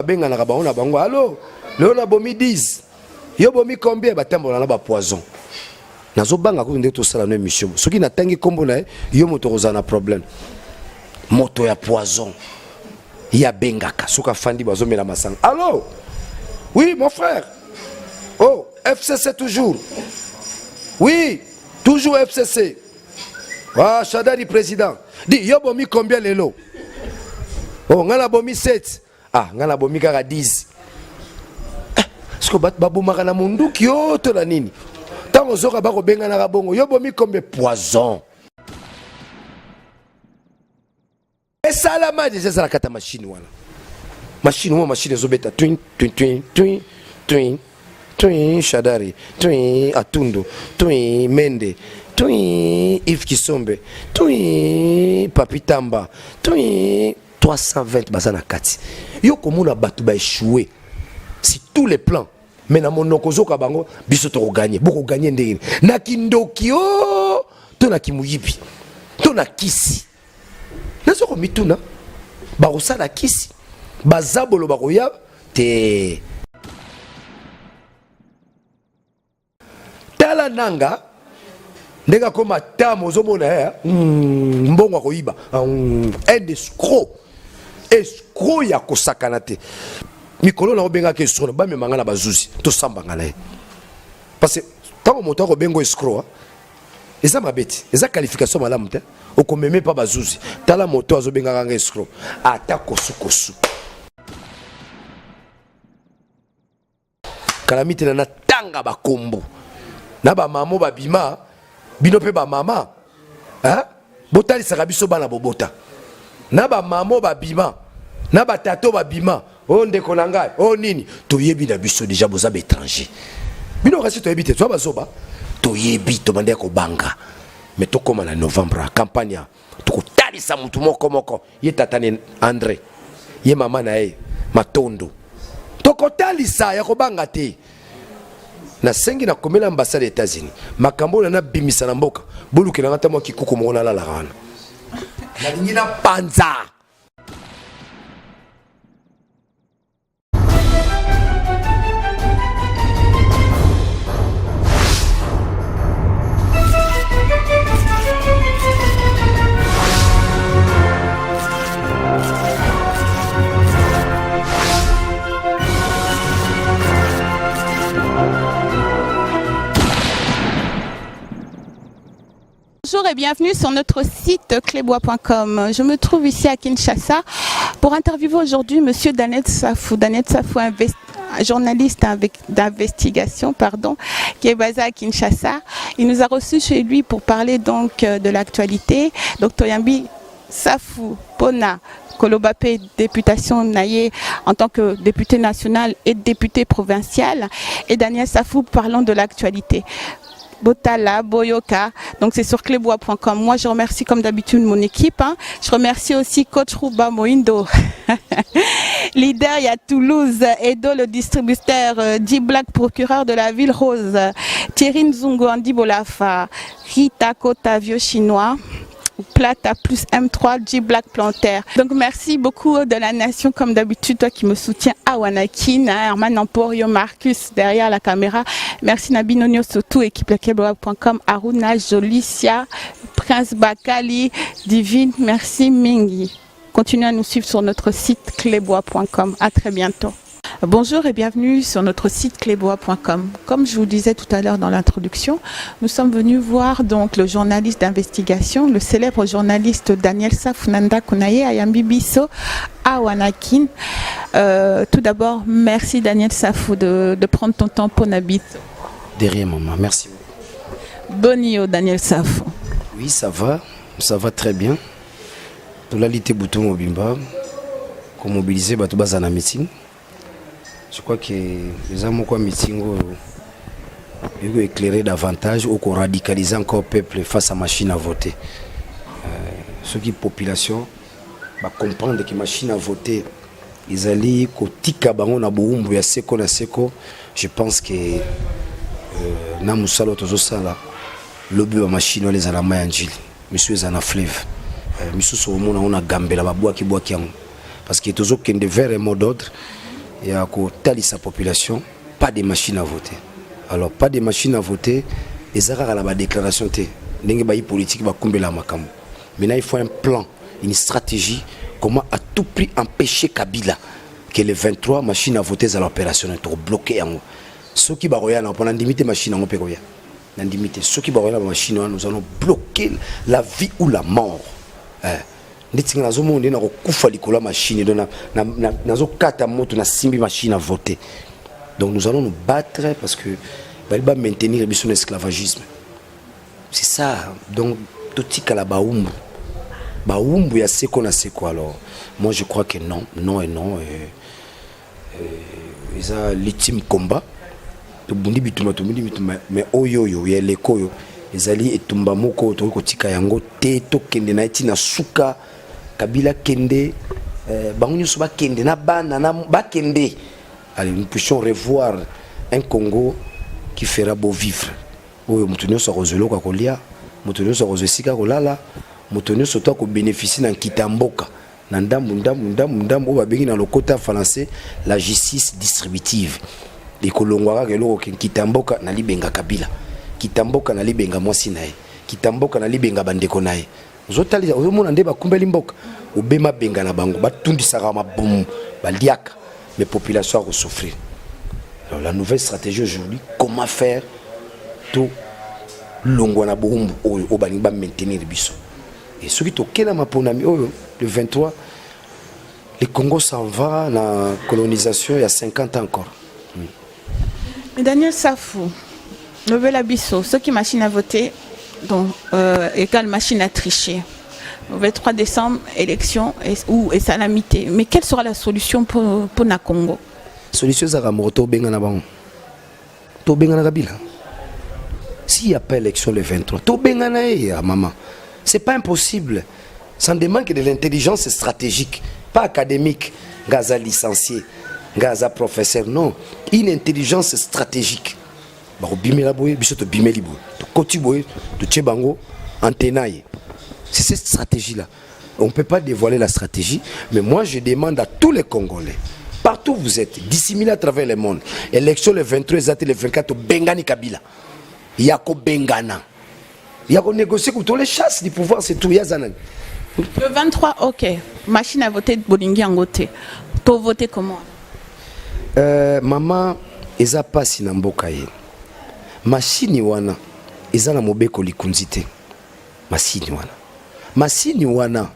benga na bango na bango allo leo na bomi 10 yo bomi combien batambola na ba poison nazo banga ko ndeko sala na émission soki natangi kombo na yo moto kozana problème moto ya poison ya bengaka soka fandi bazo mela masanga allo oui mon frère oh FCC toujours oui toujours FCC ah Shadari président di yo bomi combien lelo oh ngala bomi 7 ah ngala bomi kaka 10 parce que babomaka na munduki yo to la nini tango zoka bako benga na bongo yo bomi combien poison et ça la magie c'est ça la kata machine wana machine zobeta twin Shadari twin Atundu twin Mende twin Yves Kisombe twin Papitamba twin 320 bazana kati yo komuna batu ba échouer si tous les plans mais na monoko zoka bango biso to gagner beaucoup gagner ndeni na kindoki o to na kimuyibi to na kisi nazo ko mituna ba osala kisi bazabolo ba koya te tala nanga ndega koma tamo zomona ya mbongo ko iba un escroc ya kosakana te mikolo na obenga ke escroc ba memanga na bazuzi to sambanga na parce que tango moto ko bengo escroc eza mabeti eza qualification malamu te okomeme pa bazuzi tala moto azobenga kanga escroc ata kosu kalamite na tanga bakombo na ba mamo babima bino pe ba mama hein botali saka biso bana bobota na ba mamo babima na ba tato babima o ndeko na ngai o nini toyebi na biso déjà boza ba étranger bino kasi toyebi te to bazoba toyebi to bande ko banga mais to koma na novembre campagne to ko talisa mutu moko ye tatane André ye mama na ye Matondo to ko talisa ya ko banga te na sengi na komela ambassade des États-Unis makambo na bimisa na mboka boluke na ngata mo kikuku mo na la rana na nyina panza. Bonjour et bienvenue sur notre site clébois.com. Je me trouve ici à Kinshasa pour interviewer aujourd'hui monsieur Daniel Safou. Daniel Safou, journaliste d'investigation, qui est basé à Kinshasa. Il nous a reçus chez lui pour parler donc de l'actualité. Dr Yambi Safou Pona Kolobapé, députation Naye en tant que député national et député provincial. Et Daniel Safou parlant de l'actualité. Botala, Boyoka, donc c'est sur clébois.com. Moi je remercie comme d'habitude mon équipe, Je remercie aussi coach Rouba Moindo, leader il y a Toulouse, Edo le distributeur, D-Black procureur de la ville rose, Thierry Nzungo Andi Bolafa, Rita Kota vieux chinois, Plata plus M3 G-Black Plantaire. Donc merci beaucoup de la nation comme d'habitude, toi qui me soutiens à Wanakin, Herman Emporio, Marcus derrière la caméra. Merci Nabinonio surtout, équipe clébois.com, Aruna, Jolicia, Prince Bakali, Divine, merci Mingi. Continuez à nous suivre sur notre site clébois.com. À très bientôt. Bonjour et bienvenue sur notre site clébois.com. Comme je vous disais tout à l'heure dans l'introduction, nous sommes venus voir donc le journaliste d'investigation, le célèbre journaliste Daniel Safou Nanda Kounaye Ayambi Bisso à Wanakin. Tout d'abord, merci Daniel Safou de prendre ton temps pour Nabit. De rien maman, merci. Bonio Daniel Safou. Oui, ça va très bien. Tout la lité bouton au bimba, comme mobiliser bato bazana meeting. Je crois que les hommes qui ont meeting ont éclairé davantage ou qu'on radicalise encore le peuple face à la machine à voter. Ceux qui population comprendre que la machine à voter, ils allaient kotika bango na boumbu ya seko na seko. Je pense que na musalo tozo sala lobi wa machine les ala mayanjili. Monsieur zana fleuve. Monsieur so mona on a gambela ba boaki yango. Parce que tozo kende vers un mot d'ordre. et à sa population, pas de machines à voter. Alors, pas de machines à voter, et ça a la déclaration. Les politiques vont combler la makambo. Maintenant, il faut un plan, une stratégie, comment à tout prix empêcher Kabila que les 23 machines à voter à l'opération soient bloquées. Ceux qui vont pendant limiter machines à voter, ceux qui vont la machine, nous allons bloquer la vie ou la mort. Machine à voter. Donc nous allons nous battre parce que va maintenir son esclavagisme. C'est ça. Donc tout ce la baoumbu. Baoumbu ya seko na seko alors. Moi je crois que non, non et non. Ils ont l'ultime combat. Mais oyoyo ya lekoyo ezali etumba moko to ko tika yango te to kende na tina suka Kabila kende bango nyuso ba kende na bana na ba kende. Allez, nous puissions revoir un Congo qui fera beau vivre. Oyo mutunyo so kozelo ka kolia, mutunyo so kozesika kolala, mutunyo so to ko bénéficier na kitamboka. Na ndambu ba bengi na lokota français la justice distributive. Les Kolongwara keloko kitamboka na libenga Kabila, kitamboka na libenga mwasi nae, kitamboka na libenga bandeko nae. Zotali ozomona nde bakumbeli mboka obema benga na bango batundisaka mabumu baliaka les populations à souffrir. Alors la nouvelle stratégie aujourd'hui, comment faire tout longwana boumbu au baniba maintenir biso. Et ce qui toke na maponami le 23 le Congo s'en va la colonisation il y a 50 ans encore. Daniel Safou, Nobel Abisso, ceux qui machine à voter, donc égale machine à tricher. Le 23 décembre, élection et salamité. Mais quelle sera la solution pour le Congo? La solution c'est que Bengana Bango. To Bengana Kabila. S'il n'y a pas élection le 23, To Bengana maman. C'est pas impossible. Ça demande que de l'intelligence stratégique, pas académique. Gaza licencié. Gaza professeur, non, une intelligence stratégique. C'est cette stratégie-là. On ne peut pas dévoiler la stratégie, mais moi je demande à tous les Congolais, partout où vous êtes, disséminés à travers le monde, élection le 23 et le 24, Bengani Kabila. Yako Bengana. Yako négocier pour tous les chasses du pouvoir, c'est tout. Le 23, ok. Machine à voter de Bolingi en côté. Tu voter comment? Maman eza pasi na mboka ye. Machine wana eza na mobeko likunzite. Machine wana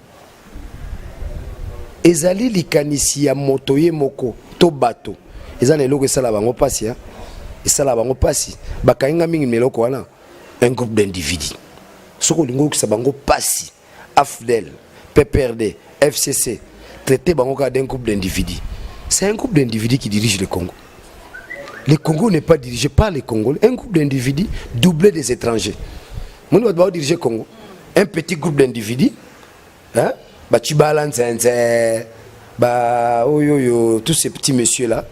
ezali likanisi ya moto ye moko to bato. Eza na eloko esala bango pasi ya. Esala bango pasi. Bakainga mingi meloko wana un groupe d'individus. Soko lingo kisa bango pasi. AFDEL, PPRD, FCC, traité bango ka d'un groupe d'individus. C'est un groupe d'individus qui dirige le Congo. Le Congo n'est pas dirigé par les Congolais. Un groupe d'individus doublé des étrangers. Moi, je vais diriger le Congo. Un petit groupe d'individus. Hein? Tous ces petits messieurs-là.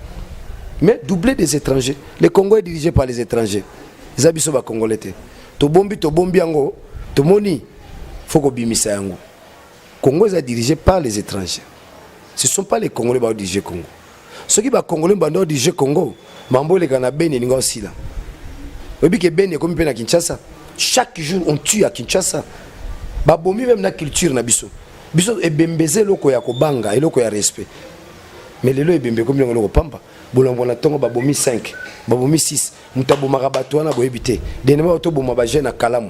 Mais doublé des étrangers. Le Congo est dirigé par les étrangers. Les habitants sont congolais. Tobombi ango. Tomoni. Faut que bimisa ango. Le Congo est dirigé par les étrangers. Ce ne sont pas les Congolais qui dirigent le Congo. Ceux qui sont Congolais qui dirigent le Congo, les Canabéni sont aussi là. Vous savez que Beni est comme à Kinshasa. Chaque jour, on tue à Kinshasa. Babomi même la culture na biso. Biso e bembeze loko ya kobanga, eloko ya respect. Mais lelo e bembe comme loko pamba. Bolongo na tongo babomi 5, babomi 6. Mutabo marabato na boyebité. Denema otobo mabaje na kalamu.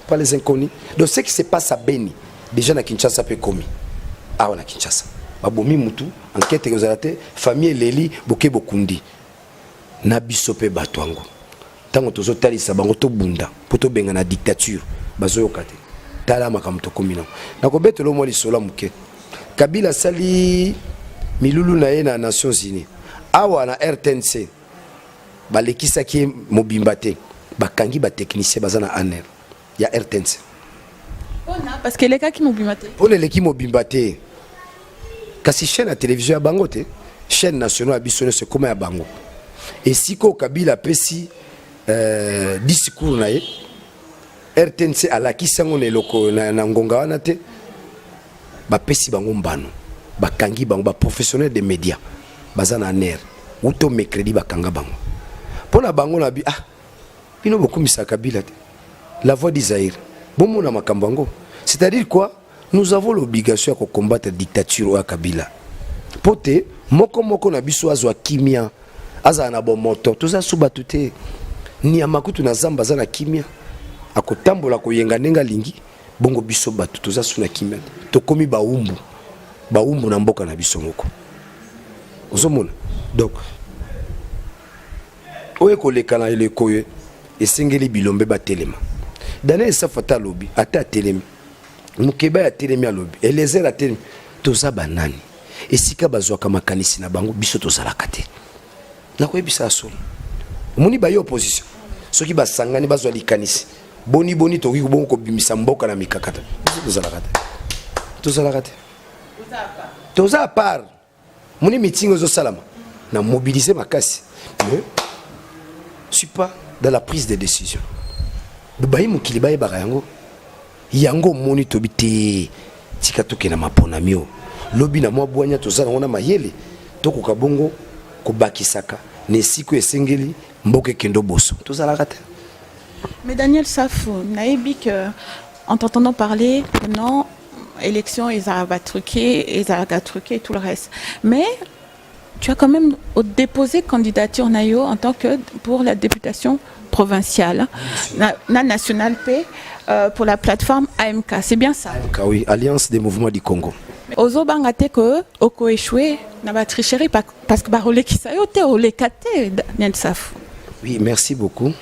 Pas les inconnus. Donc ce qui se passe à Beni, déjà na Kinshasa peut commis. Ah on a Kinshasa. Babomi mutu, enquête exaltée, famille Leli, Boké Bokundi. Na biso pe batwango. Tango tozo talisa bango to bunda, poto benga na dictature, bazo yokate. Tala makamto komina. Na ko betelo mo lisola muke. Kabila sali milulu na ye na Nations Unies. Awa na RTNC. Balekisa ki mobimba te. Bakangi ba technicien bazana ANR. Ya RTNC. Parce que les cas qui mobimba te. Pour les qui mobimba te. Kasi chaîne à télévision à bango te. Chaîne nationale bisone se comme à bango. Et si ko Kabila pesi discours na ye RTNC alaki sango ne loko na ngonga wana te ba pesi bango mbano ba kangi bango ba professionnel des médias baza na ner uto mercredi bakanga bango pona bango na bi bino bokumisa Kabila te la voix d'Isaïr bomo na makambo yango c'est-à-dire quoi nous avons l'obligation de combattre la dictature à Kabila pote moko na biso azwa kimia aza na bomoto toza suba tute ni amakutu na zamba za na kimia akotambola koyenga nenga lingi bongo biso batu toza suna kimia tokomi baumbu na mboka na biso moko ozomona donc oye koleka na ile koye esengeli bilombe batelema Daniel Safata lobi ata telemi mukeba ya telemi lobi Elezer atelemi toza banani esika bazwaka makanisi na bango biso tozalaka te nakoyebisa solo omoni bayo opposition soki basangani bazwa likanisi boni toki bongo kobimisa mboka na mikakata tozalaka te toza à part moni meeting zo salama na mobiliser makasi mais je suis pas dans la prise de décision bayi mukili bayi yango moni tobite tika toke na mapona mio lobi na mwa bwanya tozala ngona mayele tokoka bongo kobakisaka nesiko esengeli mboke kendo boso tozalaka te. Mais Daniel Safou, naïbi que en t'entendant parler, non, élection, ils avaient truqué et tout le reste. Mais tu as quand même déposé candidature Nayo en tant que pour la députation provinciale, la nationale P, pour la plateforme AMK. C'est bien ça? AMK, oui, Alliance des mouvements du Congo. Ozo bangate que oko échoué n'a pas tricherie parce que barolé qui sayote olé kate Daniel Safou. Oui, merci beaucoup.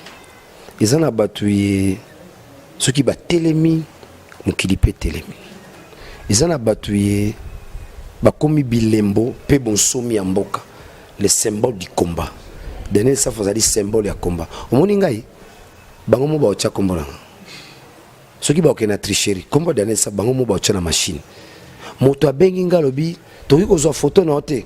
Ils ont abattu ceux qui battent telemi mukilipe telemi. Ils ont abattu bakomi bilembo pe bonsomi ya mboka, le symbole du combat. Daniel Safou a dit symbole ya combat. Omoni ngai bango mo ba ocha kombola. Ceux qui ba okena tricherie, combat Daniel Safou bango mo ba ocha na machine. Moto abengi ngalobi toki kozwa photo na ote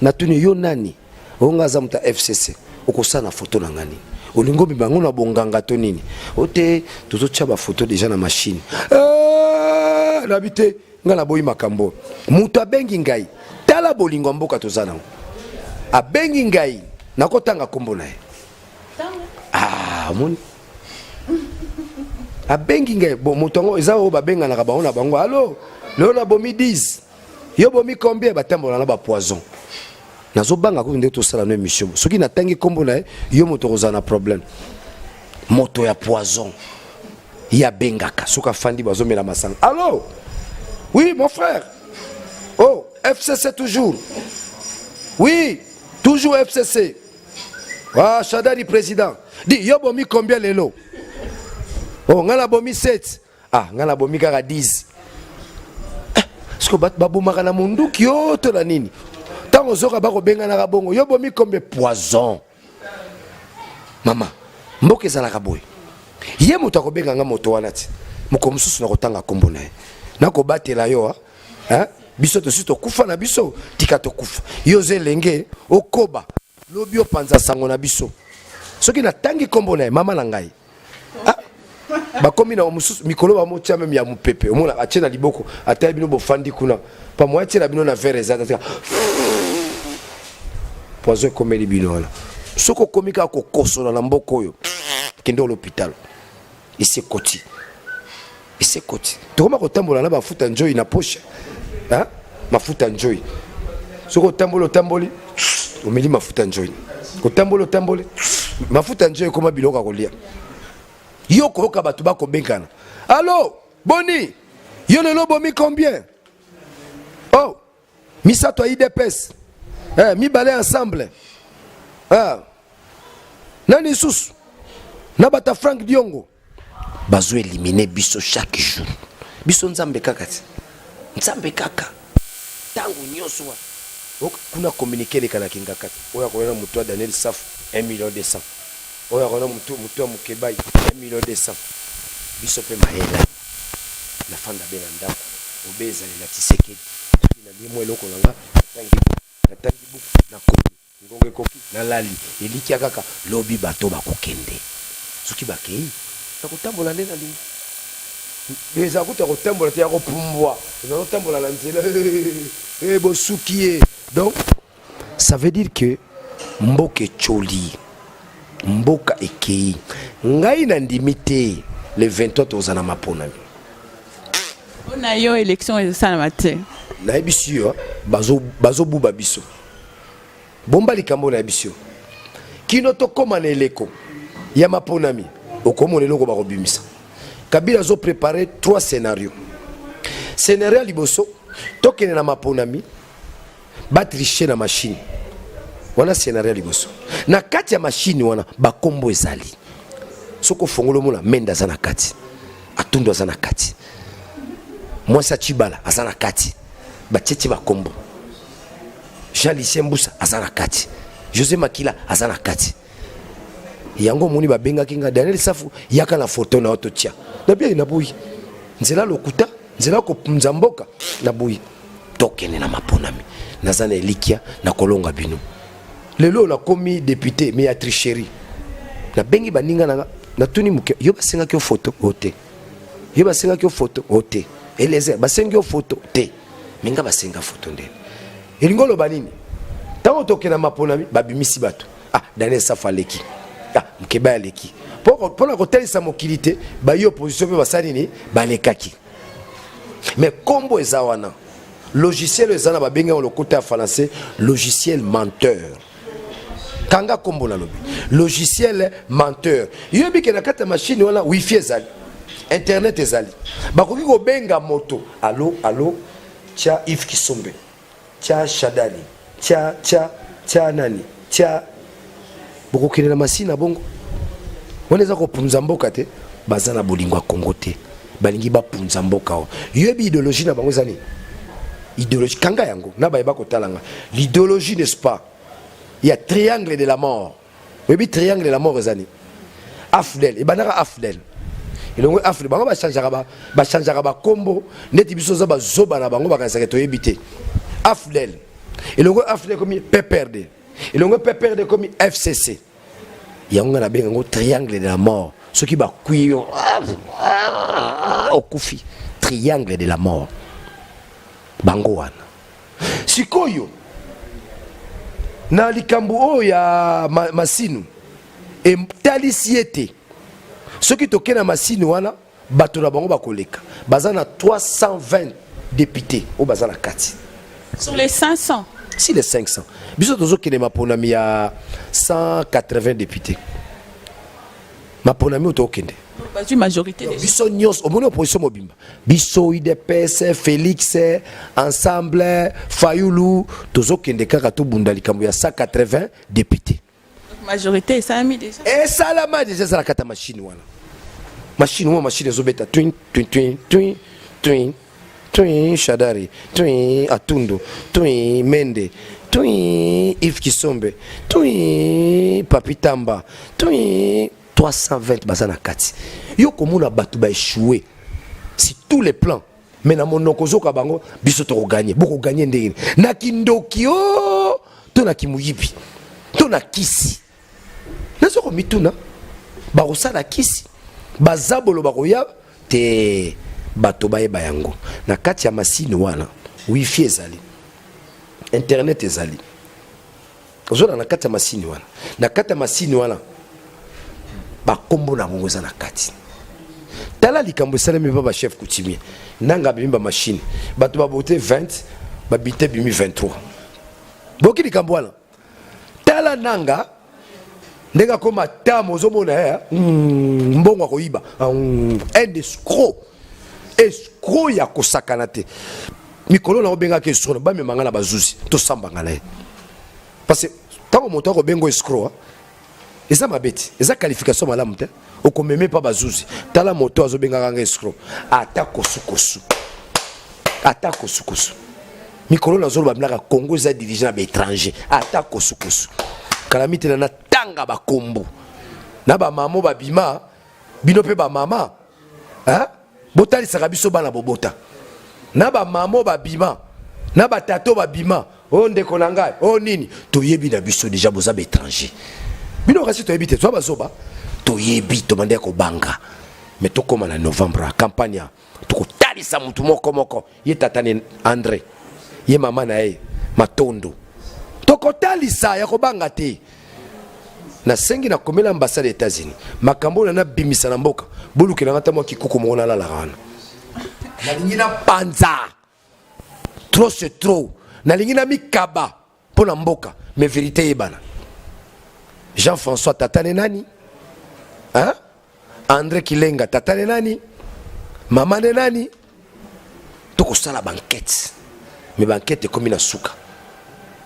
na tuni yo nani onga za muta FCC okosana photo na ngani olingo bibango na bonganga to nini ote tozocha ba photo déjà na machine na bite ngala boyi makambo moto abengi ngai tala bolingo mboka tozana abengi ngai nakotanga kombo na ye moni abengi ngai bon moto ngo eza o babenga na ba ona bango allo Léona bomi 10. Yo bomi combien batambola na ba poison. Nazo banga ko ndeko sala no émission. Soki na tangi kombo na yo moto kozana problème. Moto ya poison. Ya bengaka soka fandi bazomela masanga. Allô? Oui, mon frère. Oh, FCC toujours. Oui, toujours FCC. Ah, Chadari président. Dis yo bomi combien lelo? Oh, ngala bomi 7. Ah, ngala bomi kaka 10. Parce que babu makana munduki yoto na nini tango zoka bako benga na kabongo yo bomi kombe poison mama mboke za la kaboy ye moto akobenga nga moto wana ti mukomususu na kotanga kombo na ye na ko batela yo biso to sito kufa na biso tika to kufa yo zelenge okoba lobi opanza sango na biso soki na tangi kombo na ye mama na ngai bakomi na mususu mikolo ba motia même ya mupepe omona atie na liboko ata bino bofandi kuna pa moitié la bino na verre ezata poison komeli bino wala soko komika ko kosola na mboko oyo kende au l'hôpital ise koti to koma ko tambola na bafuta njoyi na poche mafuta njoyi soko tamboli omeli mafuta njoyi ko tamboli mafuta njoyi koma biloko kolia yo koyoka bato bako bengana allo boni yo lelo bomi combien oh misato IDPS mi balé ensemble nani susu na bata Frank Diongo bazo éliminer biso chaque jour biso nzambe kaka tangu nyoswa kuna communiquer les kana kingaka oya ko na muto Daniel Safou 1 million 200 oya ko na muto mukebai 1 million 200 biso pe mahela na fanda bela ndako obeza na Tshisekedi na limwe eloko nanga tangi buku na komi ngonge koki na lali elikia kaka lobi bato bakokende soki bakei na kotambola nde na lingi beza kuta kotambola te ya kopumbwa na kotambola na nzela bosuki donc ça veut dire que mboka choli mboka ekei ngai na ndimité le 23 tozana maponami on a eu élection et ça na matin na ebisio bazo buba biso bomba likambo na ebisio kino to koma na eleko ya maponami okomona eloko bakobimisa Kabila zo préparé 3 scénarios. Scénario liboso tokene na maponami ba tricher na machine. Wana scénario liboso. Na kati ya machine wana ba kombo ezali. Soko fongolo mona menda za na kati. Atundo za na kati. Mwasa Chibala azana kati. Ba tchechi ba kombo. Jean Lucien Mbusa azana kati. José Makila azana kati. Yango moni ba benga kinga Daniel Safu yaka na photo na ototia. Na bia inabuyi. Nzela lokuta, nzela ko mzamboka na buyi. Tokene na maponami. Nazana elikia na kolonga binu. Lelo na komi député mais ya tricherie. Na bengi baninga na tuni muke yo basenga kyo photo ote. Yo basenga kyo photo ote. Eleze basenga photo te. Minga basenga photo ndene. Elingolo banini. Tango tokena maponami babimisi bato. Ah Daniel Safu aleki. Ah mkeba aleki. Pour la kotelisa mokilité ba yo opposition pe basani ni balekaki. Mais combo ezawana. Logiciel ezana ba benga le côté français logiciel menteur. Kanga combo na lobi. Logiciel menteur. Yo bi ke na kata machine wana wifi ezali. Internet ezali. Ba koki ko benga moto. Allo tia Yves Kisombe. Tia Shadali. Tia nani. Tia boko kene na machine na bongo. Waneza ko punza mboka te bazana bolingwa Kongo te. Balingi ba punza mboka o. Yo bi idéologie na bango zani. Idéologie kanga yango na ba ko talanga. L'idéologie n'est-ce pas? Il y a triangle de la mort. Oui, triangle de la mort zani. Afdel et banara Afdel. Ilongo Afdel bango ba changera ba kombo neti biso za ba zoba na bango ba kanisa to yebite. Afdel. Ilongo Afdel comme PPRD. Ilongo PPRD comme FCC. Yango na benga ngo triangle de la mort. Ce qui ba kuyo au kufi. Triangle de la mort. Bango wana. Sikoyo na likambo ya masinu e talisiete ceux qui toke na masinu wana bato na bango bakoleka bazana 320 députés au bazana kati sur les 500 si les 500 biso tozo kene maponami ya 180 députés maponami otokende bazu majorité biso nyos omoni opposition mobimba biso IDPS Félix ensemble Fayulu tozo kende kaka to bunda likambo ya 180 députés majorité ça a mis déjà et salama déjà ça la kata machine wana machine zobeta twin Shadari twin Atundo twin Mende twin Yves Kisombe twin Papitamba twin 320 bazana kati yo komuna batu ba échouer si tous les plans mais na monoko zoka bango biso to gagner beaucoup gagner ndenge na kindoki o to na kimuyibi to na kisi na soko mituna ba rosala kisi bazabolo bakoya te bato ba yeba yango na kati ya masine wana wifi ezali internet ezali ozona na kati ya masine wana na kati ya masine wana ba kombo na bongo za na kati tala likambo salami ba chef coutumier nanga bimba machine bato ba bote 20 ba bité bimi 23 boki likambo wana tala nanga ndenga koma tamo zomona ya mbongo koiba un escroc ya kosakana te mikolo na obenga ke escroc ba memanga na bazuzi to samba ngala parce que tango moto ko bengo escroc eza mabeti eza qualification malamu te okomeme pa bazuzi tala moto azobenga kanga escroc ata kosukosu mikolo na zolo babinaka Congo za dirigeant ba étranger ata kosukosu kalamite na tanga ba kombo na ba mamo babima bino pe ba mama hein botali saka biso bana bobota na ba mamo babima na ba tato babima o ndeko na ngai o nini toyebi na biso déjà boza ba étranger bino kasi toyebi te toba zoba toyebi tomande ko banga mais tokoma na novembre campagne tokotalisa mutu moko ye tatane André ye mama na ye Matondo bakotalisa ya kobanga te na sengi na komela ambassade des États-Unis makambo na bimisa na mboka buluki na ngata mwa kikuku mona la wana na lingi na panza trop c'est trop na lingi na mikaba pona mboka mais vérité ebana Jean-François tatane nani hein André Kilenga tatane nani mama ne nani toko sala banquette mais banquette comme na suka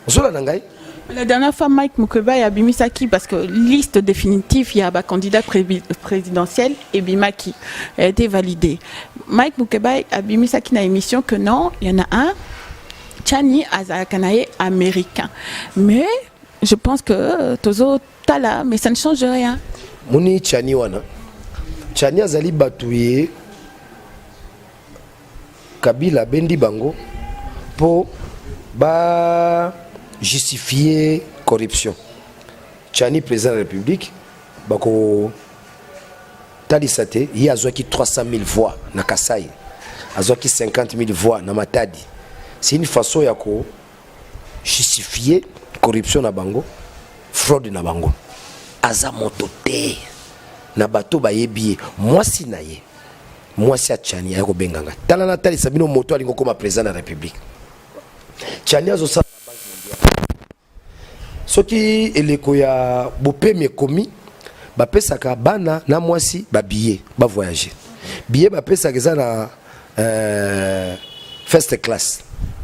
zola nangai. La dernière fois, Mike Mukeba a Bimisaki parce que liste définitive, il y a un candidat présidentiel et Bimaki a été validé. Mike Mukeba a Bimisaki dans l'émission que non, il y en a un, Chani Azakanae américain. Mais je pense que Tozo Tala, mais ça ne change rien. Muni Chani wana. Chani Azali Batouye Kabila Bendi Bango pour ba justifier corruption. Chani président de la République bako talisate il y a 300 000 voix na Kasai, a 50 000 voix na Matadi. C'est une façon ya ko justifier corruption na bango, fraude na bango. Aza motote na bato ba yebi moi si naye moi si a Chani ya ko benganga tala na talisa bino moto alingo comme président de la République. Chani azo sa soki eleko ya bopeme komi bapesaka bana na mwasi ba billet ba voyager billet bapesaka eza na first class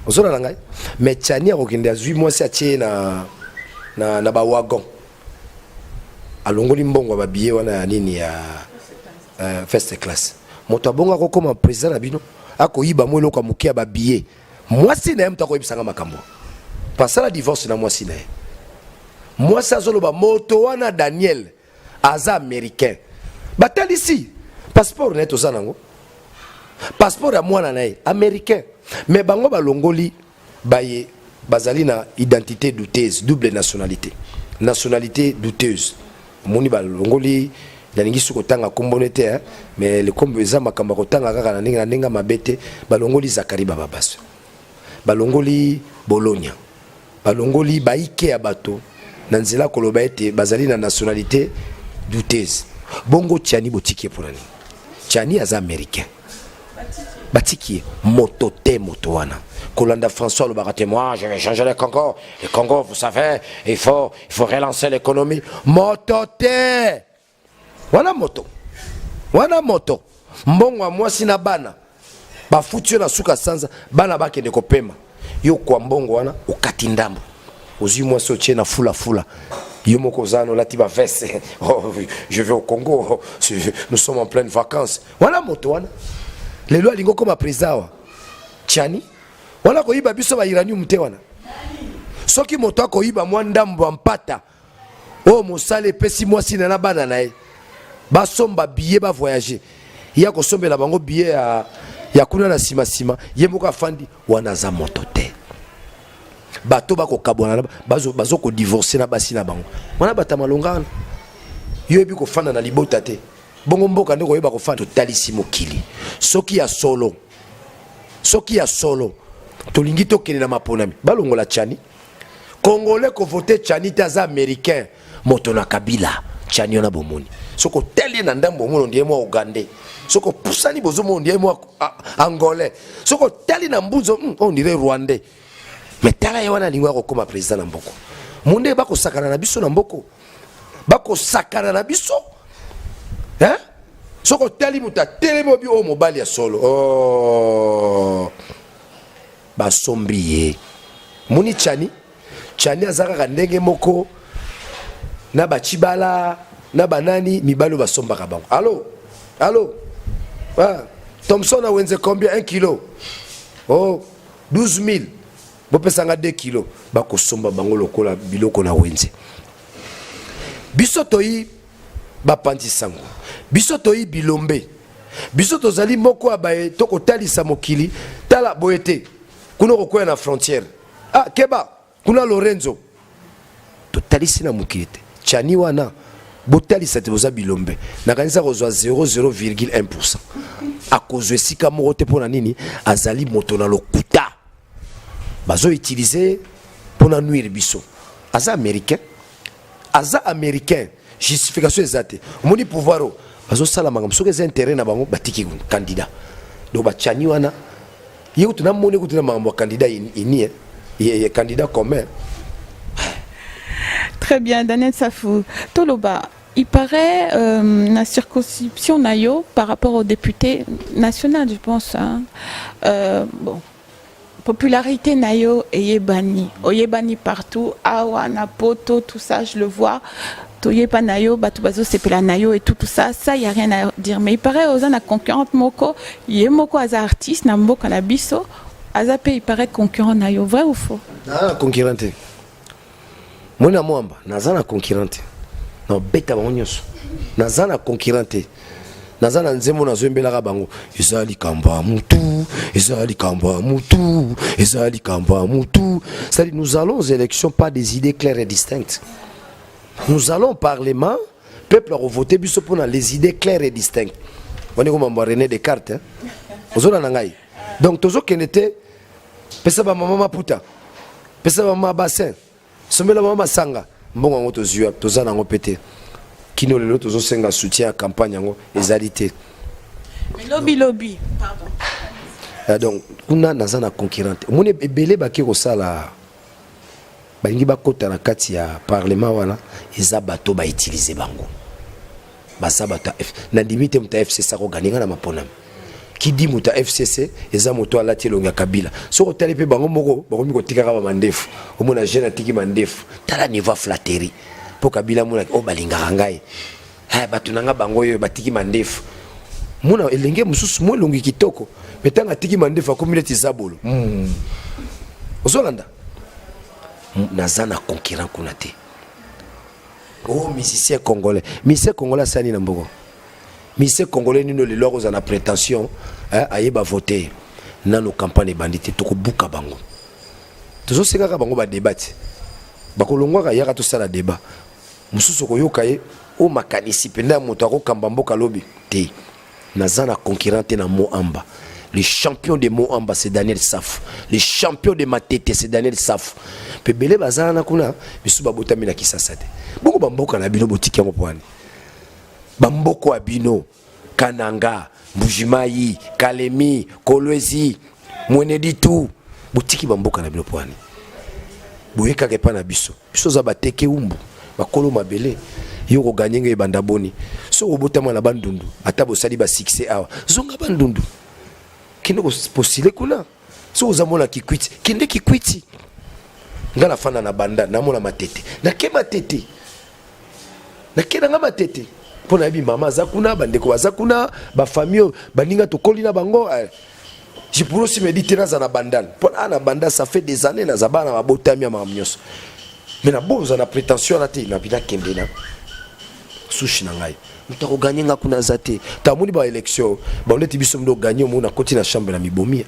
ozona na ngai mais Chani akokende azwi mwasi atie na ba wagon alongoli mbongo ba billet wana ya nini ya first class moto abonga ko koma président na bino akoyiba mo eloko amukia ba billet mwasi na ye mutako yebisanga makambo pasala divorce na mwasi na ye. Moi ça zoloba moto wana Daniel aza américain batalisi passeport net ozanango passeport ya mwana nae américain mais bango balongoli baye bazali na identité douteuse double nationalité douteuse moni balongoli nalingi suko tanga kombonete mais le kombo eza makamba kotanga kaka na ndenge mabete balongoli Zakari Bababaso balongoli Bologna balongoli baike ya bato nanzela koloba ete bazali na nationalité douteuse bongo Chani botiki pour nani Chani aza américain batiki motote motowana kolanda François le barate moi je vais changer le Congo vous savez il faut relancer l'économie motote wana moto mbongo moi sina bana ba futio na suka sanza bana bakende kopema yo kwa mbongo wana ukati ndambo ozui moi sotie na fula yo moko zano lati ba veste oh, je vais au Congo nous sommes en pleine vacances wana moto wana lelo alingo koma président Chani wana ko yiba biso ba uranium te wana soki moto akoyiba mwa ndambo mpata o mosale pesi mwasi na bana nae basomba billet ba voyager ya ko sombela bango billet ya kuna na sima ye moko afandi wana za moto te bato bako kabona bazo ko divorcer na basi na bango wana bata malongana yo ebi ko fanda na libota te bongo mboka ndeko yeba ko fanda talisi mokili soki ya solo tolingi to kene na maponami balongola Chani congolais ko voter Chani taza américain moto na Kabila Chani ona bomoni soko teli na ndambo mono ndiye mo Uganda soko pusani bozomo ndiye mo angolais soko teli na mbuzo on dirait rwandais mais tala yewana lingwa ko koma président na mboko munde bako sakana na biso na mboko bako sakana na biso hein soko teli muta telemo bi o mobali ya solo oh basombiye muni Chani azaka ndenge moko na bachibala na banani mibalo basombaka bango allo Thompson a wenze combien 1 kilo oh 12 000 bopesanga 2 kilos bakosomba bango lokola biloko na wenze biso toyi bapanzi sango biso toyi bilombe biso tozali moko abaye tokotalisa mokili tala boyete kuna kokwea na frontière keba kuna Lorenzo totalisi na mokili te Chani wana botalisa te boza bilombe nakanisa kozwa 0,1% akozwe sika moko te pona nini azali moto na lokuta bazo utiliser pona nuire biso aza américain justification ezate omoni pouvoir bazosala makambo soki eza intérêt na bango batiki candidat donc bachani wana ye kutu namoni kutu na makambo ya candidat ini candidat commun. Très bien, Daniel Safou. Toloba, il paraît la circonscription Nayo par rapport au député national, je pense. Hein. Bon, popularité Nayo est banni. Oyebani partout, Awana, Poto, tout ça, je le vois. Toyepa Nayo, Batubazo, Sepela Nayo et tout ça, ça, il n'y a rien à dire. Mais il paraît aux la concurrente Moko, il y a Moko Aza artiste, Nambo Kanabiso, Azape, il paraît concurrent Nayo, vrai ou faux? Ah, concurrente. Mona Mwamba, Nazana concurrente. Non, beta bangonyoso. Nazana concurrente. Nazana nzemo na zwembela bango. Ezali kamba mutu, ezali kamba mutu, ezali kamba mutu. C'est-à-dire nous allons aux élections pas des idées claires et distinctes. Nous allons au Parlement, peuple a voté biso pour les idées claires et distinctes. On est comme René Descartes, hein. Ozona nangai. Donc tozo kenete pesa ba mama puta. Pesa ba mama bassin. Somela mama sanga. Mbongo ngo tozua, tozana ngo pété. Kino lelo tozo senga soutien à campagne ngo ezalité. Mais lobby, pardon. Donc kuna nazana concurrente. Mone ebele ba ki ko sala balingi bakota na kati ya parlement wana eza bato ba utiliser bango basa bato na limite muta FCC ko ganinga na maponami ki di muta FCC eza moto alati longa Kabila so ko tali pe bango moko bakomi ko tikaka ba mandefu omona jeune atiki mandefu tala niveau flatterie po Kabila mona o balinga ngai ha bato nanga bango yo batiki mandefu mona elenge mususu mo longi kitoko metanga tiki mandefu akomi leti zabolo ozolanda nazana concurrent kunate. Oh musicien congolais sani na mboko. Musicien congolais nino le loro za na prétention ayeba voter na no campagne bandité to buka bango. Tozo seka bango ba débat. Bakolongwa ka yaka to sala débat. Mususu ko yokaye o makanisi penda moto ko kamba mboka lobi te. Nazana concurrent na mo amba. Le champion de Moamba, c'est Daniel Safou. Le champion de Matete, c'est Daniel Safou. Pebele bazana kuna, bisu babota mina kisasade. Boko bamboka na bino botiki ya mopwani. Bamboko abino, Kananga, Bujimayi, Kalemi, Kolwezi, Mweneditu. Botiki bamboka na bino pwani. Boyeka kepa na biso. Biso za bateke umbu. Bakolo mabele. Yoko ganyenge ebandaboni. So obota mwana bandundu. Atabo sali ba 6 awa. Zonga bandundu. Kende ko postile kuna so uzamona kikwiti kende kikwiti ngala fana na banda na mona matete na ke matete na kenda nga matete pona bi mama zakuna bandeko bazakuna ba famille baninga to kolina bango je pourrais aussi méditer na bandal pona na banda ça fait des années na zabana mabotami ya mamnyos mais na boza na prétention na te na bila kende na sushi na ngai mutako gagner nga kuna zate tamuni ba élection ba on biso mdo gagner mo na koti na chambre na mibomi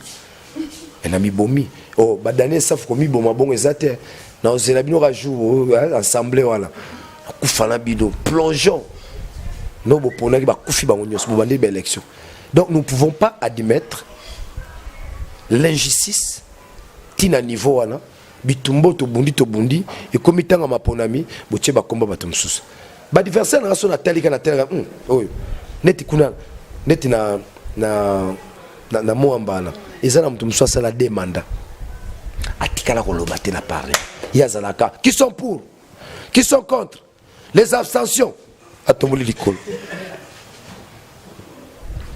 na mibomi oh ba Daniel Safou komi boma bongo ezate na ozela bino ka jour assemblée wala kufana bido plongeons no bo pona ki ba kufi ba nyos bo bande ba élection. Donc nous ne pouvons pas admettre l'injustice tina niveau wana bitumbo to bundi et comme tanga maponami bo tche ba komba bato msusu ba adversaire na so na talika na tela oyo neti kuna neti na moambana ezana mtu mswasa la demanda atikala ko lobate na parler yazalaka qui sont pour qui sont contre les abstentions atomboli likolo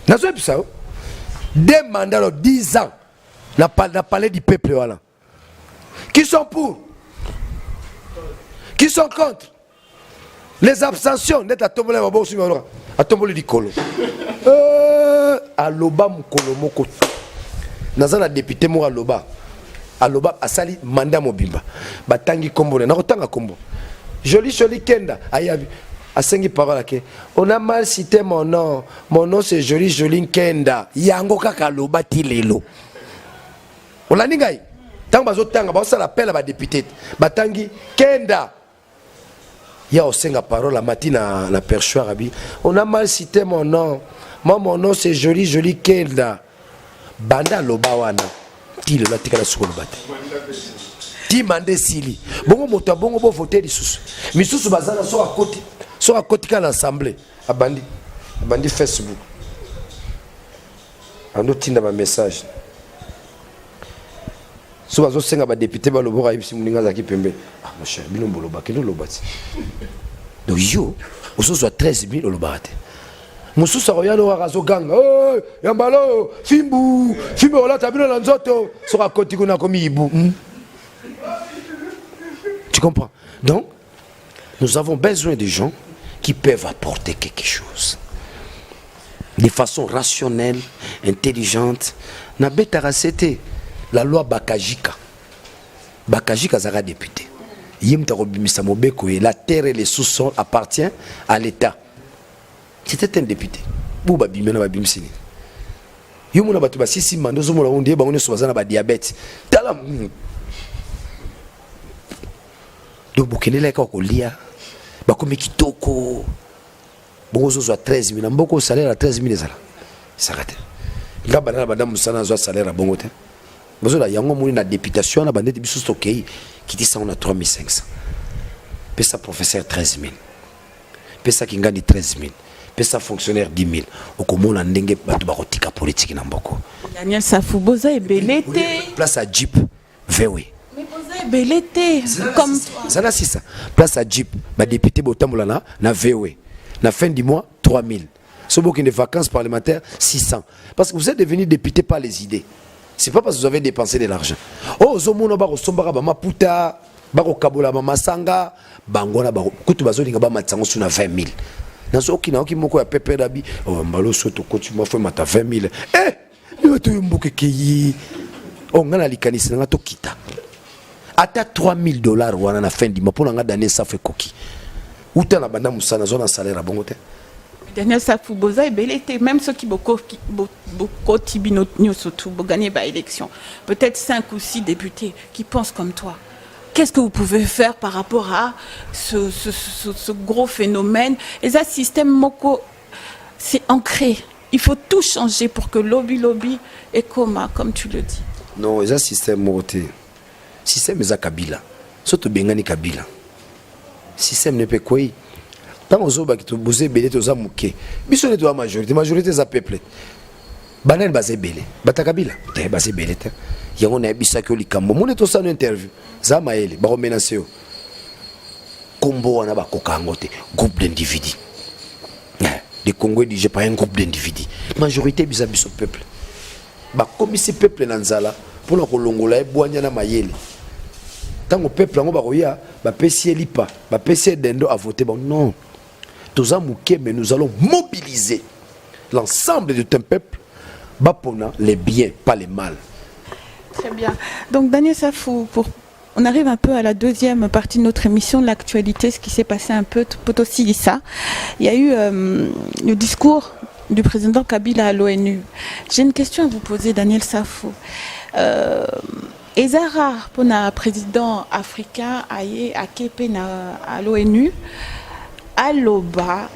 nazo episa demanda 10 ans na palais du peuple voilà qui sont pour qui sont contre les abstentions net atomboli mabo sima atomboli likolo aloba mukolo moko nazana député mo aloba asali mandat mobimba batangi kombo na kotanga kombo joli kenda ayabi asengi parole ke on a mal cité mon nom c'est joli kenda yango kaka aloba tilelo olani ngai tango bazotanga basala appel ba député batangi kenda ya osenga parole a matina na perchoir abi on a mal cité mon nom c'est joli kenda banda loba wana tile la tikala sukolo bate timande sili bongo moto bongo bo voter lisusu misusu bazana so akoti ka l'assemblée abandi Facebook ando tinda ba message so bazo senga ba député ba lobora ibisi muninga za kipembe mon cher bino mboloba kendo lobati donc yo oso 13 000 lobate mususu akoyana oyo akazoganga yambalo fimbu olata bino na nzoto soki akoti kuna akomi ibu tu comprends? Donc nous avons besoin de gens qui peuvent apporter quelque chose de façon rationnelle, intelligente. Nabetara c'était la loi Bakajika zara député yimta robimisa mobeko et la terre et les sous-sols appartient à l'État. C'était un député. Bouba bimena babimsini. Yomuna batu ba sisi mando zo mona onde ba ngone soza na ba diabète. Tala. Do bukenela ka kolia. Ba komi kitoko. Bongo zo 13 000 mboko salaire à 13 000 ezala. Sakate. Ngaba na banda musana zo salaire à bongo te. Bozo la yango moni na députation na bandete biso stokei qui dit ça on a 3500. Pesa professeur 13 000. Pesa kingandi 13 000. Pesa fonctionnaire 10 000. Okomona ndenge batu bakotika politique na mboko. Daniel Safou boza ebelete. Place à Jeep VW. Mais boza ebelete comme ça c'est ça. Place à Jeep ba député botambola na VW. Na fin du mois 3 000. Soboki de vacances parlementaires 600. Parce que vous êtes devenu député par les idées. C'est pas parce que vous avez dépensé de l'argent. Oh zomono ba kosombaka ba maputa, ba kokabola ba masanga, bangona ba kutu bazolinga ba matsango suna 20 000. Nazo okina okimoko ya pepe dabi, oh mbalo soto kotu mo fe mata 20 000. Yo to yumbuke ki. Oh ngana likanisi nga to kita. Ata $3 000 wana na fin du mois pour nga donner ça fait coquille. Uta na banda musana zona salaire bongo te. Daniel Safou boza ebelete même ceux qui boko tibino surtout gagner ba élection. Peut-être 5 ou 6 députés qui pensent comme toi. Qu'est-ce que vous pouvez faire par rapport à ce gros phénomène? Et ça, système Moko, c'est ancré. Il faut tout changer pour que lobby et coma, comme tu le dis. Non, ça système Moko, système est Kabila. Surtout Bengani Kabila. Système ne peut quoi. Tant aux autres qui te bousez belé aux amouké. Biso ne doit majorité za peuple. Banane basé belé. Bata Kabila. T'es basé belé. Yango na bisa ko likambo. Mon to sa interview. Za maele ba menacer yo. Kombo wana ba kokangote groupe d'individus. Les Congolais disent pas un groupe d'individus. Majorité bisa biso peuple. Ba comme ce peuple nanzala pour la kolongola e boanya na mayele. Tant au peuple ngo ba koya ba pesi lipa, ba pesi dendo à voter bon non. Tous amouké mais nous allons mobiliser l'ensemble de ton peuple bapona les biens pas les mal. Très bien. Donc Daniel Safou, on arrive un peu à la deuxième partie de notre émission, l'actualité, ce qui s'est passé un peu Potosí-Lissa. Il y a eu le discours du président Kabila à l'ONU. J'ai une question à vous poser, Daniel Safou. Ezara, pour un président africain, à Kepena à l'ONU, à l'Oba,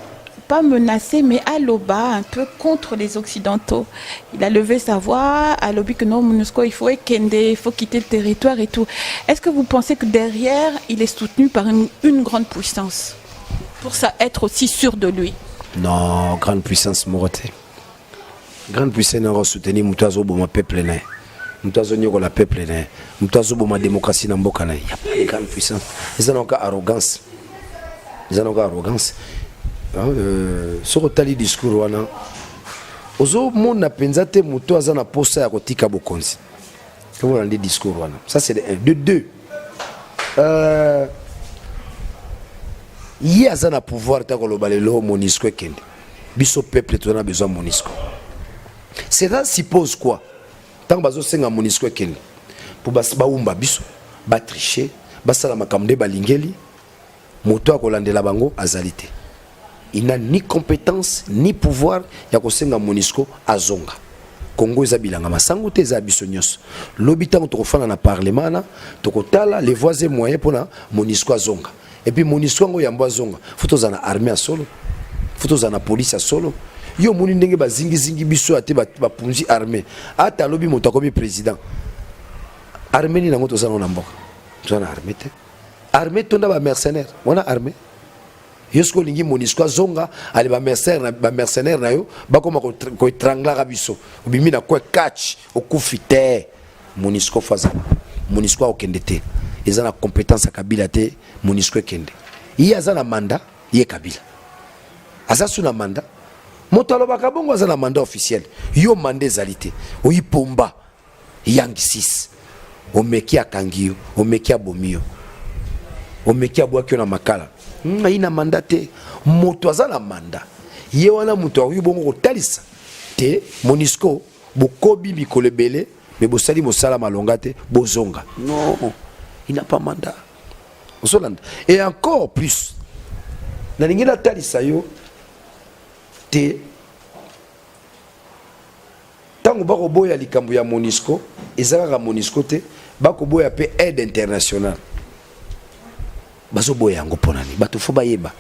pas menacé, mais à l'Oba, un peu contre les Occidentaux. Il a levé sa voix, à l'Obi que non, MONUSCO, il faut quitter le territoire et tout. Est-ce que vous pensez que derrière, il est soutenu par une grande puissance pour ça être aussi sûr de lui? Non, grande puissance, Moroté. Grande puissance, on va soutenir Moutazo Boma peuple. Moutazo Nyogo la peuple. Moutazo Boma démocratie dans Boka. Il n'y a pas de grande puissance. Ils ont encore arrogance. Sur le discours wana ozo mona penza te muto azana posa ya kotika bokonzi comment on dit discours wana ça c'est de 2 il y a un pouvoir ta koloba lelo MONUSCO kende biso peuple to na besoin MONUSCO cela suppose quoi tant bazo senga MONUSCO kende pour baumba biso ba tricher basala makamde balingeli moto akolandela bango azalité. Il n'a ni compétence ni pouvoir ya kosenga MONUSCO azonga. Congo ezabilanga masango te za biso nyos. L'habitant tokofana na parlement na tokotala les voies et moyens pona MONUSCO azonga. Et puis MONUSCO ngo yamba azonga. Futo za na armée a solo. Futo za na police a solo. Yo moni ndenge ba zingi biso ate ba punzi armée. Ata lobi moto akomi président. Armée ni nango tozana na mboka. tu as armée armée tu as mercenaire on a armée yosko lingi monisco zonga ali ba mercenaire na yo bakoma ko etrangla kabiso obimi na ko catch okufite monisco fazana monisco okende te ezana compétence kabila te monisco kende yi azana mandat ye kabila asasu na mandat moto alobaka bongo azana mandat officiel yo mandat ezalité oyipomba yang 6 omeki akangio omeki abomio omeki abwaki na makala ina mandat te moto azana mandat ye wana moto ayo bongo kotalisa te monisco bokobi mikolo ebele mais bosali mosala malonga te bozonga non il n'a pas mandat et encore plus nalingi natalisa yo te tango bakoboya likambo ya monisco ezalaka monisco te bakoboya pe aide internationale bazoboya yango mponani bato fo bayeba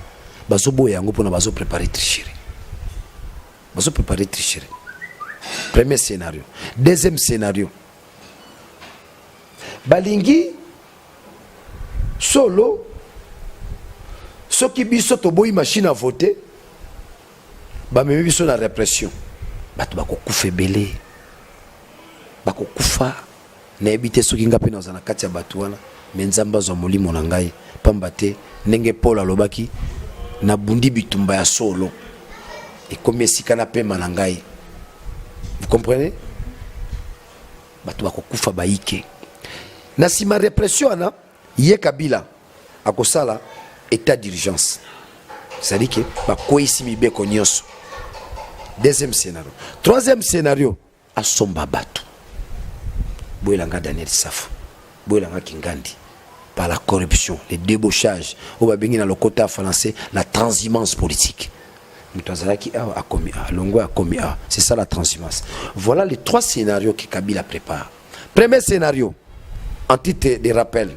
bazoboya yango mpona bazoprépare tricherie premier scénario deuxième scénario balingi solo soki biso toboyi machine à voter bamemi biso na répression bato bakokufa ebele bakokufa nayebi te soki nga mpe naza na kati ya bato wana me nzambe azwa molimo na ngai pamba te ndenge paul alobaki nabundi bitumba ya solo ekomi esika na pema na ngai. Vous comprenez? Bato bakokufa baike na sima répression ana ye kabila akosala état d'urgence, c'est-à-dire que bakoisi mibeko nyonso. Deuxième scénario. Troisième scénario, asomba bato boyelanga Daniel Safou, boyelanga Kingandi par la corruption, le débauchage, au babengi na lokota français, la transhumance politique. C'est ça la transhumance. Voilà les trois scénarios que Kabila prépare. Premier scénario, en titre de rappel,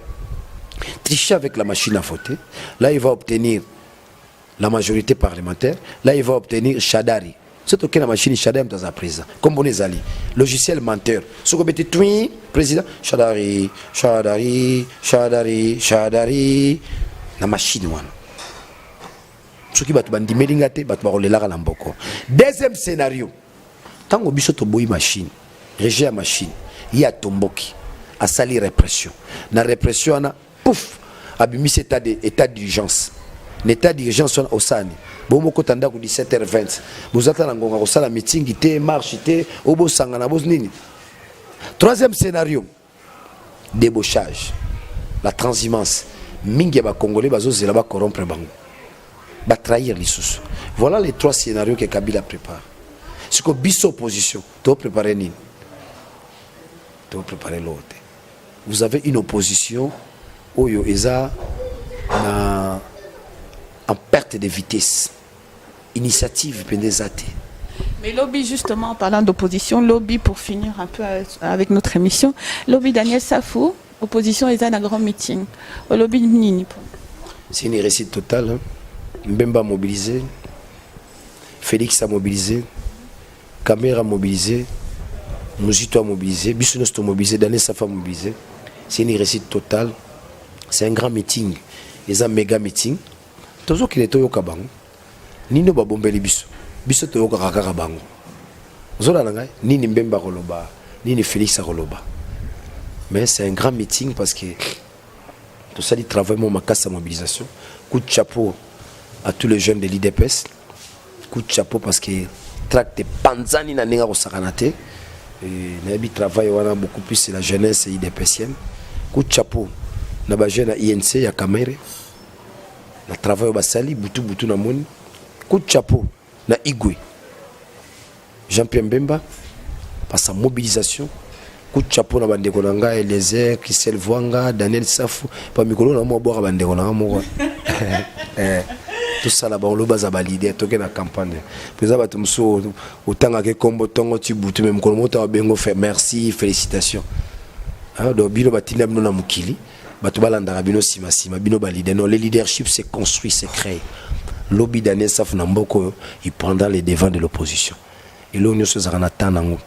tricher avec la machine à voter. Là, il va obtenir la majorité parlementaire. Là, il va obtenir Chadari. C'est ok la machine Chadari dans un président. Comme on est allé. Logiciel menteur. Ce qu'on mettait twin, président, Chadari, Chadari, Chadari, Chadari. La machine, voilà. Deuxième scénario, tant que biso toboyi machine, régie machine, il y a tomboki, a sali répression. Na répression ana pouf, abimi état d'urgence. L'état d'urgence au sani. Bon moko tanda ko 17h20. Vous attendez ngonga ko sala meeting té marche té obo sangana boz nini. Troisième scénario, débauchage, la transhumance. Mingi ba congolais bazo zela ba corrompre bango. Va trahir les sous. Voilà les trois scénarios que Kabila prépare. Ce que biso opposition, tu dois préparer nini? Tu dois préparer l'autre. Vous avez une opposition oyo eza en perte de vitesse. Initiative pendezate. Mais lobby, justement, en parlant d'opposition, lobby, pour finir un peu avec notre émission, lobby Daniel Safou, opposition est un grand meeting. Au lobby nini. C'est une réussite totale. Hein? Mbemba mobilisé, Félix a mobilisé, Caméra mobilisé, Mouzito a mobilisé, Bissounos a mobilisé, Daniel Safa a mobilisé. C'est une réussite totale. C'est un grand meeting. C'est un méga meeting. Tous ceux qui sont au Kabango, Nino Babombeli Bissou, Bissou Toyo Kakaka Bango. Zolananga, ni Mbemba Roloba, ni Félix Roloba. Mais c'est un grand meeting parce que tout ça, il travaille mon macasse à mobilisation. Coup de chapeau à tous les jeunes de l'IDPS. Coup de chapeau parce que tracte Panzani na nenga kosakanate. Nabi travail wana beaucoup plus c'est la jeunesse IDPSienne. Coup de chapeau na ba jeune INC ya Kamere. Na travail basali butu na moni. Coup de chapeau na Igwe. Jean-Pierre Mbemba par sa mobilisation. Coup de chapeau na bandeko nanga Eliezer, Christelle Vwanga, Daniel Safou, pa mikolo na mo boka bandeko nanga moko. Tout ça là-bas, on le base à valider, toquer la campagne. Puis ça va tout me autant que combo tongo tu boutu même comme autant bengo fait merci, félicitations. Ah donc bino batina bino na mukili, batu balanda bino sima bino valider. Non, le leadership c'est construit, c'est créé. Lobby Daniel Safou na mboko il prendra les devants de l'opposition. Et là on se zana tanango.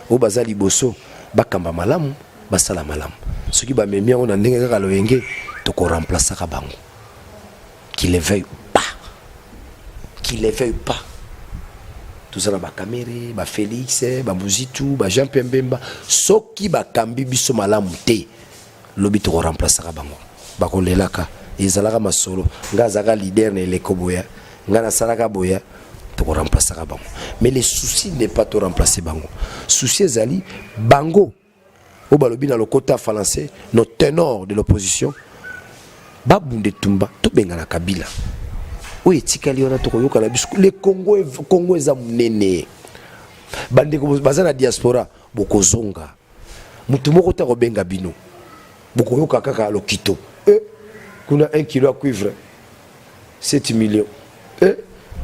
Au bazali bosso bakamba malamu, basala malamu. Ce qui va me mettre en andenge kaka loyenge to ko remplacer ka bango. Qu'il le veuille pas. Qu'il le veuille pas. Tout ça ba Kamere, ba Félix, ba Muzitu, ba Jean Pembemba, soki ba kambi biso malamu te. Lobi to ko remplacer ka bango. Ba ko lelaka ezalaka masolo nga zaka leader na eleko boya nga na salaka boya to ko remplacer ka bango. Mais le souci n'est pas de remplacer bango. Souci ezali bango au balobi na lokota français nos ténors de l'opposition babunde tumba to benga na Kabila. Oui, tikali ona to koyoka na biso le Congo eza munene. Bande ko bazana diaspora bokozonga. Mutu moko ta ko benga bino. Bokoyoka kaka lokito. Kuna 1 kilo à cuivre 7 millions.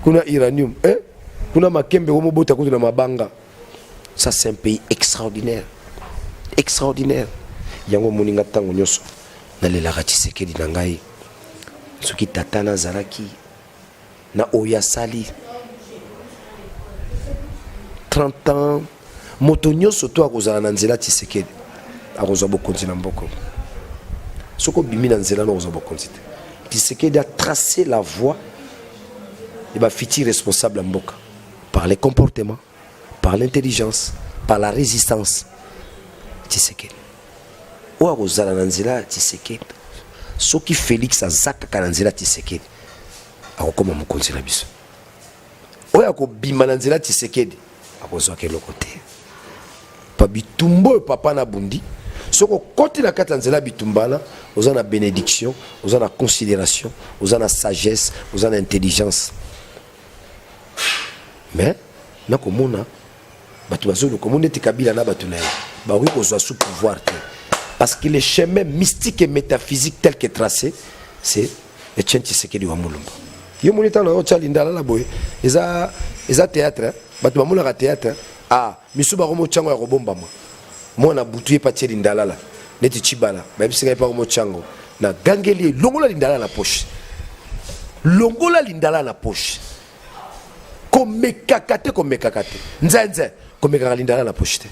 Kuna uranium. Kuna makembe wo mobota kutu na mabanga. Ça c'est un pays extraordinaire. Extraordinaire. Yango moninga tango nyoso. Na le la Tshisekedi na ngai. Soki tatana zaraki na oya sali 30 ans moto nyoso to akozala na nzela Tshisekedi akozwa bokonzi na mboko. Soko bimi na nzela no akozwa bokonzi te. Tshisekedi a tracé la voie et ba fiti responsable mboka par les comportements, par l'intelligence, par la résistance. Tshisekedi o akozala na nzela Tshisekedi soki Félix azaka kana nzela Tshisekedi akokoma mokonzi na biso oya ko bima na nzela Tshisekedi akozwa ke lokote pa bitumbo papa na bundi soko koti na kata nzela bitumbana ozana bénédiction ozana considération ozana sagesse ozana intelligence mais na komona batu bazolo komona te Kabila na batu na ba oui kozwa sous pouvoir te. Parce que le chemin mystique et métaphysique tel que tracé, c'est Etienne Tshisekedi wa Mulumba. Yo monita na ocha lindala la boye. Eza théâtre, batu bamula théâtre. Ah, misuba romo chango ya robomba moi. Moi na butuye pa tsheli ndala la. Neti chibala, ba bisinga pa romo chango. Na gangeli longola lindala na poche. Longola lindala na poche. Komekakate. Nzenze, komekaka lindala na poche te.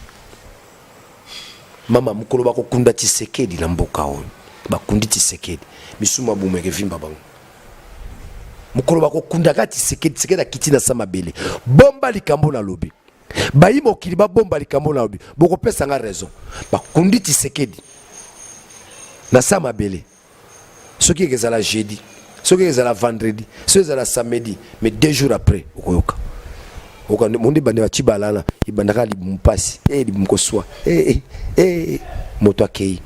Mama mukolo bako kunda Tshisekedi na mboka on bakundi Tshisekedi misuma bumeke vimba bango mukolo bako kunda ka Tshisekedi akiti na sama bele bomba likambo na lobi bayi mokili ba bomba likambo na lobi boko pesa nga raison bakundi Tshisekedi na sama bele soki ezala jeudi soki ezala vendredi soki ezala samedi mais 2 jours après okoyoka monde bande ba chibalana ibandaka limpasi limkoswa moto akei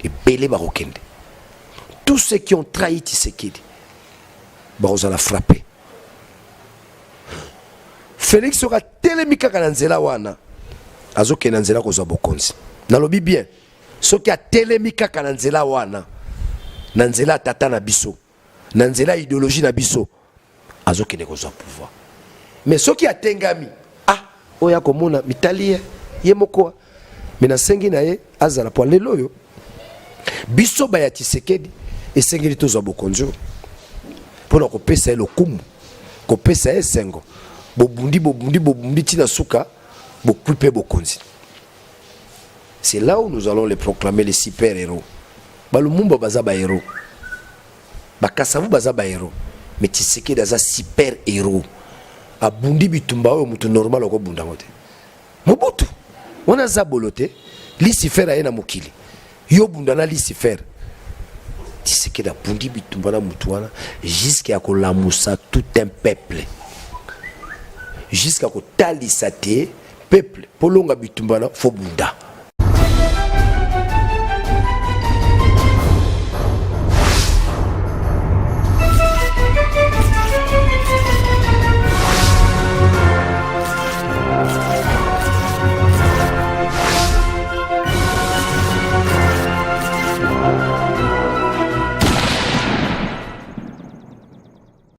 ebele barokende. Tous ceux qui ont trahi Tshisekedi baroza la frapper. Félix sera telemika kana nzela wana azoke na nzela kozwa bokonzi nalobi bien soki a telemika kana nzela wana na nzela tata na biso na nzela idéologie na biso azoke ne kozwa pouvoir. Mais ce qui a tengami, oya komona mitalie ye moko mena sengi na ye azala po lelo yo biso ba ya Tshisekedi esengeli tozo bokonjo pona ko pesa le kumu ko pesa esengo bobundi tina suka bokupe bokonzi. C'est là où nous allons les proclamer les super héros. Balumumba baza ba héros, bakasavu baza ba héros, mais Tshisekedi aza super héros. Abundi bitumba oyo mutu normal oko bunda ngote Mobutu wana za bolote Lucifer ayena mokili yo bunda na Lucifer Tshisekedi abundi bitumba na mutu wana jusqu'à kolamusa tout un peuple jusqu'à kotalisa te peuple polonga bitumba na fo bunda